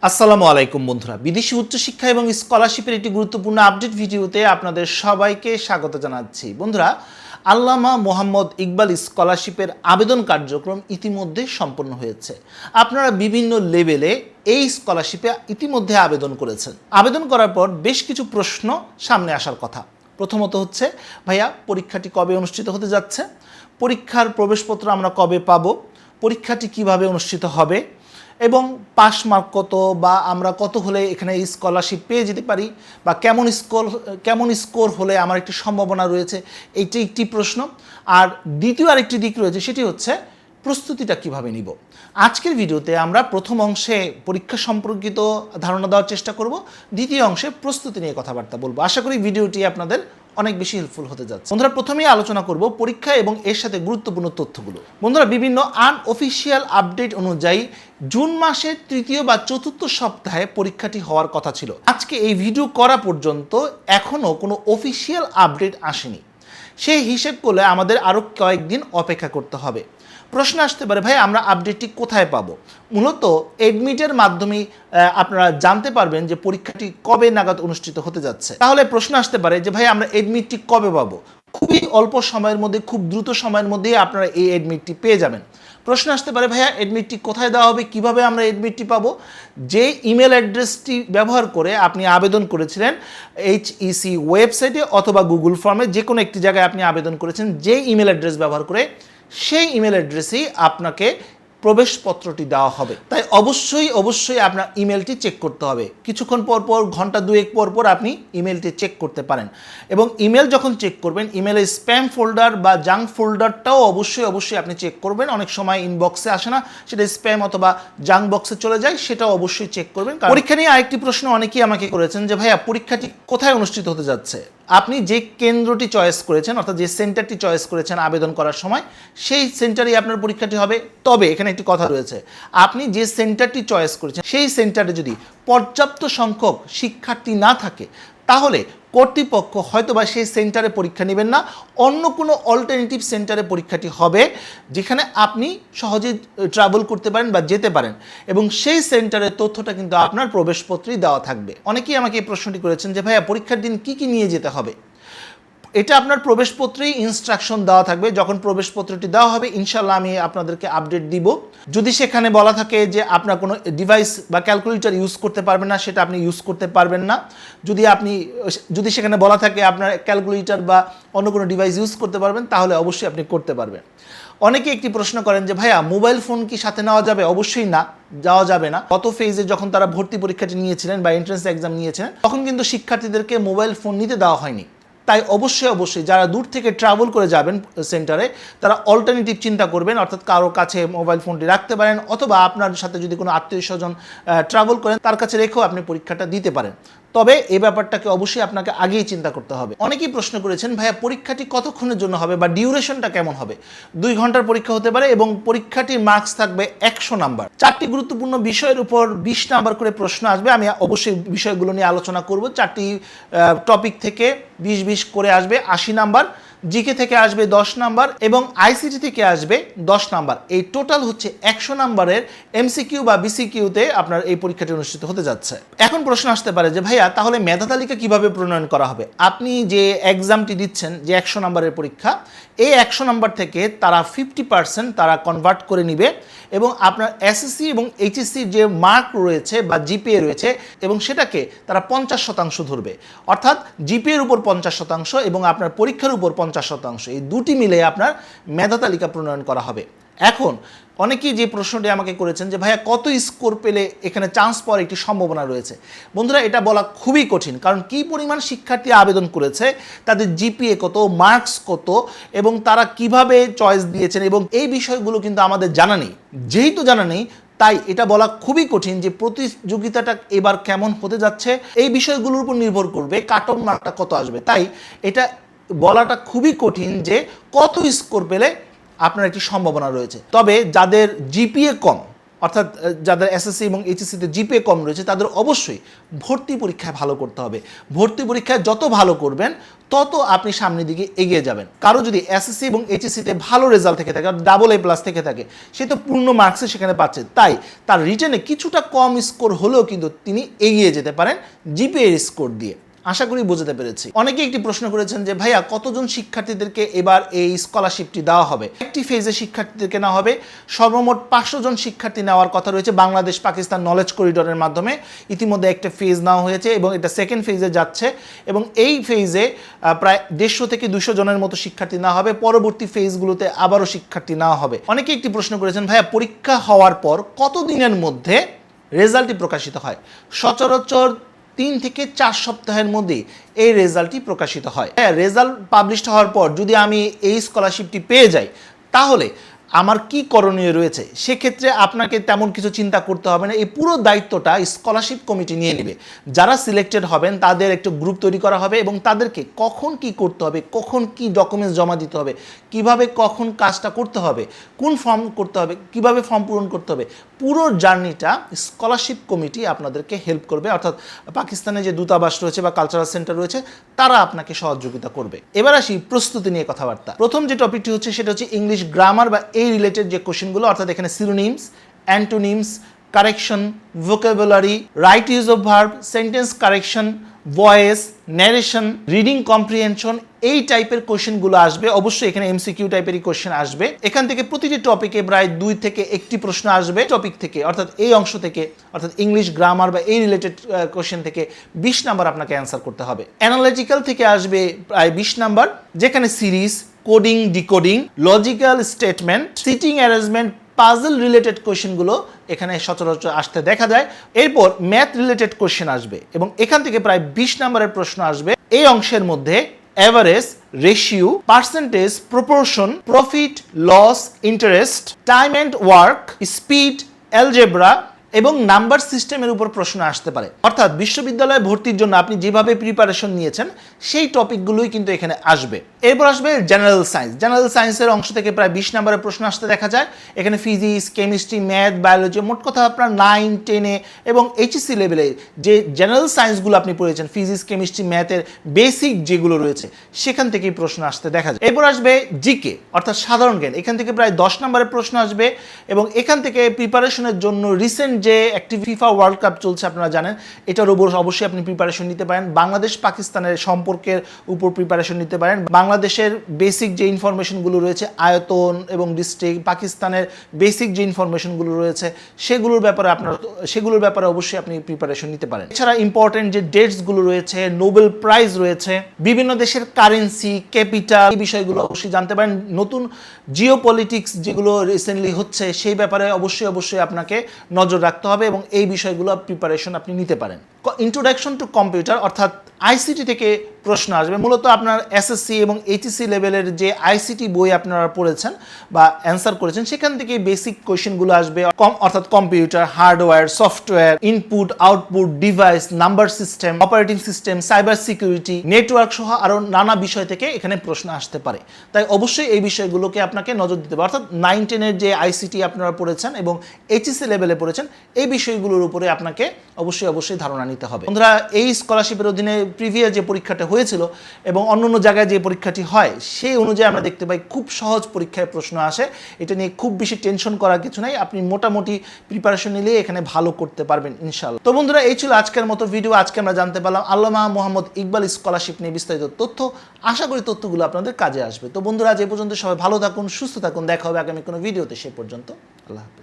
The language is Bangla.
আসসালামু আলাইকুম বন্ধুরা, বিদেশি উচ্চশিক্ষা এবং স্কলারশিপের একটি গুরুত্বপূর্ণ আপডেট ভিডিওতে আপনাদের সবাইকে স্বাগত জানাচ্ছি। বন্ধুরা, আল্লামা মোহাম্মদ ইকবাল স্কলারশিপের আবেদন কার্যক্রম ইতিমধ্যে সম্পন্ন হয়েছে। আপনারা বিভিন্ন লেভেলে এই স্কলারশিপে ইতিমধ্যে আবেদন করেছেন। আবেদন করার পর বেশ কিছু প্রশ্ন সামনে আসার কথা। প্রথমত হচ্ছে, ভাইয়া পরীক্ষাটি কবে অনুষ্ঠিত হতে যাচ্ছে, পরীক্ষার প্রবেশপত্র আমরা কবে পাবো, পরীক্ষাটি কিভাবে অনুষ্ঠিত হবে এবং পাস মার্ক কত বা আমরা কত হলে এখানে স্কলারশিপ পেয়ে যেতে পারি বা কেমন স্কোর হলে আমার একটি সম্ভাবনা রয়েছে, এইটি একটি প্রশ্ন। আর দ্বিতীয় আরেকটি দিক রয়েছে, সেটি হচ্ছে প্রস্তুতিটা কিভাবে নিব। আজকের ভিডিওতে আমরা প্রথম অংশে পরীক্ষা সম্পর্কিত ধারণা দেওয়ার চেষ্টা করব, দ্বিতীয় অংশে প্রস্তুতি নিয়ে কথাবার্তা বলবো। আশা করি ভিডিওটি আপনাদের অনেক বেশি হেল্পফুল হতে যাচ্ছে। বন্ধুরা, প্রথমেই আলোচনা করব পরীক্ষা এবং এর সাথে গুরুত্বপূর্ণ তথ্যগুলো। বন্ধুরা, বিভিন্ন আনঅফিসিয়াল আপডেট অনুযায়ী জুন মাসের তৃতীয় বা চতুর্থ সপ্তাহে পরীক্ষাটি হওয়ার কথা ছিল। আজকে এই ভিডিও করা পর্যন্ত এখনও কোনো অফিসিয়াল আপডেট আসেনি। সেই হিসেব করলে আমাদের আরও কয়েকদিন অপেক্ষা করতে হবে। প্রশ্ন আসতে পারে, ভাই আমরা আপডেটটি কোথায় পাবো? মূলত এডমিটের মাধ্যমে আপনারা জানতে পারবেন যে পরীক্ষাটি কবে নাগাদ অনুষ্ঠিত হতে যাচ্ছে। তাহলে প্রশ্ন আসতে পারে যে ভাই আমরা এডমিটটি কবে পাবো? খুবই অল্প সময়ের মধ্যে, খুব দ্রুত সময়ের মধ্যেই আপনারা এই এডমিটটি পেয়ে যাবেন। প্রশ্ন আসতে পারে, ভাইয়া এডমিটটি কোথায় দেওয়া হবে, কিভাবে আমরা এডমিটটি পাবো? যে ইমেল অ্যাড্রেসটি ব্যবহার করে আপনি আবেদন করেছিলেন HEC ওয়েবসাইটে অথবা গুগল ফর্মে, যে কোনো একটি জায়গায় আপনি আবেদন করেছেন, যে ইমেল অ্যাড্রেস ব্যবহার করে সেই ইমেল অ্যাড্রেসেই আপনাকে প্রবেশপত্রটি দেওয়া হবে। তাই অবশ্যই আপনার ইমেলটি চেক করতে হবে। কিছুক্ষণ পর ঘন্টা দুয়েক পর আপনি ইমেলটি চেক করতে পারেন। এবং ইমেল যখন চেক করবেন, ইমেলের স্প্যাম ফোল্ডার বা জাঙ্ক ফোল্ডারটাও অবশ্যই আপনি চেক করবেন। অনেক সময় ইনবক্সে আসে না, সেটা স্প্যাম অথবা জাঙ্ক বক্সে চলে যায়, সেটাও অবশ্যই চেক করবেন। পরীক্ষা নিয়ে আরেকটি প্রশ্ন অনেকেই আমাকে করেছেন যে ভাইয়া পরীক্ষাটি কোথায় অনুষ্ঠিত হতে যাচ্ছে? আপনি যে কেন্দ্রটি চয়েস করেছেন, অর্থাৎ যে সেন্টারটি চয়েস করেছেন আবেদন করার সময়, সেই সেন্টারেই আপনার পরীক্ষাটি হবে। তবে এখানে একটি কথা রয়েছে, আপনি যে সেন্টারটি চয়েস করেছেন সেই সেন্টারে যদি পর্যাপ্ত সংখ্যক শিক্ষার্থী না থাকে, তাহলে কর্তৃপক্ষ হয়তোবা সেই সেন্টারে পরীক্ষা নেবেন না, অন্য কোনো অল্টারনেটিভ সেন্টারে পরীক্ষাটি হবে যেখানে আপনি সহজে ট্রাভেল করতে পারেন বা যেতে পারেন, এবং সেই সেন্টারের তথ্যটা কিন্তু আপনার প্রবেশপত্রেই দেওয়া থাকবে। অনেকেই আমাকে এই প্রশ্নটি করেছেন যে ভাইয়া পরীক্ষার দিন কি নিয়ে যেতে হবে। এটা আপনার প্রবেশপত্রেই ইনস্ট্রাকশন দেওয়া থাকবে। যখন প্রবেশপত্রটি দেওয়া হবে, ইনশাল্লাহ আমি আপনাদেরকে আপডেট দিব। যদি সেখানে বলা থাকে যে আপনার কোনো ডিভাইস বা ক্যালকুলেটর ইউজ করতে পারবেন না, সেটা আপনি ইউজ করতে পারবেন না। যদি সেখানে বলা থাকে আপনার ক্যালকুলেটর বা অন্য কোনো ডিভাইস ইউজ করতে পারবেন, তাহলে অবশ্যই আপনি করতে পারবেন। অনেকে একটি প্রশ্ন করেন যে ভাইয়া মোবাইল ফোন কি সাথে নেওয়া যাবে? অবশ্যই না, যাওয়া যাবে না। গত ফেজে যখন তারা ভর্তি পরীক্ষাটি নিয়েছিলেন বা এন্ট্রান্স এক্সাম নিয়েছিলেন, তখন কিন্তু শিক্ষার্থীদেরকে মোবাইল ফোন নিতে দেওয়া হয়নি। তাই অবশ্যই যারা দূর থেকে ট্রাভেল করে যাবেন সেন্টারে, তারা অল্টারনেটিভ চিন্তা করবেন, অর্থাৎ কারো কাছে মোবাইল ফোনটি রাখতে পারেন, অথবা আপনার সাথে যদি কোনো আত্মীয় স্বজন ট্রাভেল করেন, তার কাছে রেখেও আপনি পরীক্ষাটা দিতে পারেন। তবে এই ব্যাপারটাকে অবশ্যই আপনাকে আগেই চিন্তা করতে হবে। অনেকেই প্রশ্ন করেছেন, ভাইয়া পরীক্ষাটি কতক্ষণের জন্য হবে বা ডিউরেশনটা কেমন হবে? 2 ঘন্টার পরীক্ষা হতে পারে এবং পরীক্ষাটির মার্কস থাকবে 100 নাম্বার। 4টি গুরুত্বপূর্ণ বিষয়ের উপর 20 নাম্বার করে প্রশ্ন আসবে। আমি অবশ্যই বিষয়গুলো নিয়ে আলোচনা করব। 4টি টপিক থেকে 20 করে আসবে 80 নাম্বার, জিকে থেকে আসবে 10 নাম্বার এবং আইসিটি থেকে আসবে 10 নাম্বার। এই টোটাল হচ্ছে 100 নাম্বারের এমসিকিউ বা বিসিকিউতে আপনার এই পরীক্ষাটি অনুষ্ঠিত হতে যাচ্ছে। এখন প্রশ্ন আসতে পারে যে ভাইয়া তাহলে মেধা তালিকা কিভাবে প্রণয়ন করা হবে? আপনি যে এক্সামটি দিচ্ছেন, যে 100 নাম্বারের পরীক্ষা, এই 100 নাম্বার থেকে তারা 50% তারা কনভার্ট করে নিবে এবং আপনার এসএসসি এবং এইচএসসির যে মার্ক রয়েছে বা জিপিএ রয়েছে, এবং সেটাকে তারা 50% ধরবে। অর্থাৎ জিপিএর উপর 50% এবং আপনার পরীক্ষার উপর 50%, এই দুটি মিলে আপনার মেধা তালিকা প্রণয়ন করা হবে। এখন অনেকেই যে প্রশ্নটি আমাকে করেছেন যে ভাইয়া কত স্কোর পেলে এখানে চান্স পাওয়ার একটি সম্ভাবনা রয়েছে। বন্ধুরা, এটা বলা খুবই কঠিন, কারণ কী পরিমাণ শিক্ষার্থী আবেদন করেছে, তাদের জিপিএ কত, মার্কস কত, এবং তারা কিভাবে চয়েস দিয়েছেন, এবং এই বিষয়গুলো কিন্তু আমাদের জানা নেই। যেহেতু জানা নেই, তাই এটা বলা খুবই কঠিন যে প্রতিযোগিতাটা এবার কেমন হতে যাচ্ছে। এই বিষয়গুলোর উপর নির্ভর করবে কাট অফ মার্কটা কত আসবে। তাই এটা বলাটা খুবই কঠিন যে কত স্কোর পেলে আপনার একটি সম্ভাবনা রয়েছে। তবে যাদের জিপিএ কম, অর্থাৎ যাদের এসএসসি এবং এইচএসসিতে জিপিএ কম রয়েছে তাদের অবশ্যই ভর্তি পরীক্ষায় ভালো করতে হবে। ভর্তি পরীক্ষায় যত ভালো করবেন তত আপনি সামনের দিকে এগিয়ে যাবেন। কারো যদি এসএসসি এবং এইচএসসিতে ভালো রেজাল্ট থেকে থাকে, AA+ থেকে থাকে, সে তো পূর্ণ মার্কসে সেখানে পাচ্ছে, তাই তার রিটেনে কিছুটা কম স্কোর হলেও কিন্তু তিনি এগিয়ে যেতে পারেন জিপিএ স্কোর দিয়ে। আশা করি বুঝতে পেরেছি। অনেকে একটি প্রশ্ন করেছেন যে ভাইয়া কতজন শিক্ষার্থীদেরকে এবার এই স্কলারশিপটি দেওয়া হবে। একটি ফেজে শিক্ষার্থীদেরকে নেওয়া হবে, সর্বমোট 500 জন শিক্ষার্থী নেওয়ার কথা রয়েছে বাংলাদেশ পাকিস্তান নলেজ করিডোরের মাধ্যমে। ইতিমধ্যে একটা ফেজ নেওয়া হয়েছে এবং এটা সেকেন্ড ফেজে যাচ্ছে এবং এই ফেজে প্রায় 150 থেকে 200 জনের মতো শিক্ষার্থী নেওয়া হবে। পরবর্তী ফেজগুলোতে আবারও শিক্ষার্থী নেওয়া হবে। অনেকে একটি প্রশ্ন করেছেন ভাইয়া পরীক্ষা হওয়ার পর কতদিনের মধ্যে রেজাল্টটি প্রকাশিত হয়। সচরাচর 3 থেকে 4 সপ্তাহের মধ্যে এই রেজাল্টটি প্রকাশিত হয়। হ্যাঁ, রেজাল্ট পাবলিশড হওয়ার পর যদি আমি এই স্কলারশিপটি পেয়ে যাই তাহলে আমার কি করণীয় রয়েছে, সেক্ষেত্রে আপনাকে তেমন কিছু চিন্তা করতে হবে না। এই পুরো দায়িত্বটা স্কলারশিপ কমিটি নিয়ে নেবে। যারা সিলেক্টেড হবেন তাদের একটা গ্রুপ তৈরি করা হবে এবং তাদেরকে কখন কি করতে হবে, কখন কি ডকুমেন্টস জমা দিতে হবে, কিভাবে কখন কাজটা করতে হবে, কোন ফর্ম করতে হবে, কিভাবে ফর্ম পূরণ করতে হবে, পুরো জার্নিটা স্কলারশিপ কমিটি আপনাদেরকে হেল্প করবে। অর্থাৎ পাকিস্তানে যে দূতাবাস রয়েছে বা কালচারাল সেন্টার রয়েছে তারা আপনাকে সহযোগিতা করবে। এবার আসি প্রস্তুতি নিয়ে কথাবার্তা। প্রথম যে টপিকটি হচ্ছে সেটা হচ্ছে ইংলিশ গ্রামার বা এই রিলেটেড যে কোশ্চেনগুলো, অর্থাৎ এখানে synonyms, antonyms, correction, vocabulary, right use of verb, sentence correction, voice, narration, reading comprehension, এই টাইপের কোশ্চেনগুলো আসবে। অবশ্যই এখানে এমসিকিউ টাইপেরই কোশ্চেন আসবে। এখান থেকে প্রতিটি টপিকে প্রায় 2 থেকে 1টি প্রশ্ন আসবে টপিক থেকে, অর্থাৎ এই অংশ থেকে, অর্থাৎ ইংলিশ গ্রামার বা এই রিলেটেড কোশ্চেন থেকে 20 নাম্বার আপনাকে অ্যান্সার করতে হবে। অ্যানালিটিক্যাল থেকে আসবে প্রায় 20 নাম্বার, যেখানে series, coding, decoding, logical statement, sitting arrangement, puzzle related কোশ্চেনগুলো এখানে সচরাচর আসতে দেখা যায়। এরপর ম্যাথ রিলেটেড কোশ্চেন আসবে এবং এখান থেকে প্রায় 20 নাম্বারের প্রশ্ন আসবে। এই অংশের মধ্যে average, ratio, percentage, proportion, profit, loss, interest, time and work, speed, algebra এবং নাম্বার সিস্টেমের উপর প্রশ্ন আসতে পারে। অর্থাৎ বিশ্ববিদ্যালয়ে ভর্তির জন্য আপনি যেভাবে প্রিপারেশন নিয়েছেন সেই টপিকগুলোই কিন্তু এখানে আসবে। এরপর আসবে জেনারেল সায়েন্স। জেনারেল সায়েন্সের অংশ থেকে প্রায় 20 নাম্বারের প্রশ্ন আসতে দেখা যায়। এখানে ফিজিক্স, কেমিস্ট্রি, ম্যাথ, বায়োলজি, মোট কথা আপনার 9, 10 এবং এইচএসসি লেভেলে যে জেনারেল সায়েন্সগুলো আপনি পড়েছেন, ফিজিক্স, কেমিস্ট্রি, ম্যাথের বেসিক যেগুলো রয়েছে সেখান থেকেই প্রশ্ন আসতে দেখা যায়। এরপর আসবে জিকে অর্থাৎ সাধারণ জ্ঞান। এখান থেকে প্রায় 10 নাম্বারের প্রশ্ন আসবে এবং এখান থেকে প্রিপারেশনের জন্য রিসেন্ট যে একটি ফিফা ওয়ার্ল্ড কাপ চলছে আপনারা জানেন, এটার উপর অবশ্যই আপনি প্রিপারেশন নিতে পারেন। বাংলাদেশ পাকিস্তানের সম্পর্কের উপর প্রিপারেশন নিতে পারেন। বাংলাদেশের বেসিক যে ইনফরমেশনগুলো রয়েছে, আয়তন এবং ডিস্ট্রিক্ট, পাকিস্তানের বেসিক যে ইনফরমেশনগুলো রয়েছে সেগুলোর ব্যাপারে অবশ্যই আপনি প্রিপারেশন নিতে পারেন। এছাড়া ইম্পর্টেন্ট যে ডেটসগুলো রয়েছে, নোবেল প্রাইজ রয়েছে, বিভিন্ন দেশের কারেন্সি, ক্যাপিটাল, এই বিষয়গুলো অবশ্যই জানতে পারেন। নতুন জিওপলিটিক্স যেগুলো রিসেন্টলি হচ্ছে সেই ব্যাপারে অবশ্যই আপনাকে নজর রাখতে হবে এবং এই বিষয়গুলো প্রিপারেশন আপনি নিতে পারেন। ইন্ট্রোডাকশন টু কম্পিউটার অর্থাৎ আইসিটি থেকে প্রশ্ন আসবে। মূলত আপনার এসএসসি এবং এইচএসসি লেভেলের যে আইসিটি বই আপনারা পড়েছেন বা অ্যান্সার করেছেন সেখান থেকে বেসিক কোয়েশ্চেনগুলো আসবে। অর্থাৎ computer, hardware, software, input, output, device, number system, operating system, cyber security, network সহ আরও নানা বিষয় থেকে এখানে প্রশ্ন আসতে পারে। তাই অবশ্যই এই বিষয়গুলোকে আপনাকে নজর দিতে হবে। অর্থাৎ 9, 10-এর যে আইসিটি আপনারা পড়েছেন এবং এইচএসসি লেভেলে পড়েছেন এই বিষয়গুলোর উপরে আপনাকে অবশ্যই ধারণা নিতে হবে। বন্ধুরা, এই স্কলারশিপের অধীনে প্রিভিয়াস যে পরীক্ষাটা হয়েছিল এবং অন্যান্য জায়গায় যে পরীক্ষাটি হয় সেই অনুযায়ী আমরা দেখতে পাই খুব সহজ পরীক্ষায় প্রশ্ন আসে। এটা নিয়ে খুব বেশি টেনশন করার কিছু নাই, আপনি মোটামুটি প্রিপারেশন নিলে এখানে ভালো করতে পারবেন ইনশাআল্লাহ। তো বন্ধুরা, এই ছিল আজকের মতো ভিডিও। আজকে আমরা জানতে পারলাম আল্লামা মোহাম্মদ ইকবাল স্কলারশিপ নিয়ে বিস্তারিত তথ্য। আশা করি তথ্যগুলো আপনাদের কাজে আসবে। তো বন্ধুরা, আজ এ পর্যন্ত সবাই ভালো থাকুন, সুস্থ থাকুন। দেখা হবে আগামী কোনো ভিডিওতে। সে পর্যন্ত আল্লাহ হাফেজ।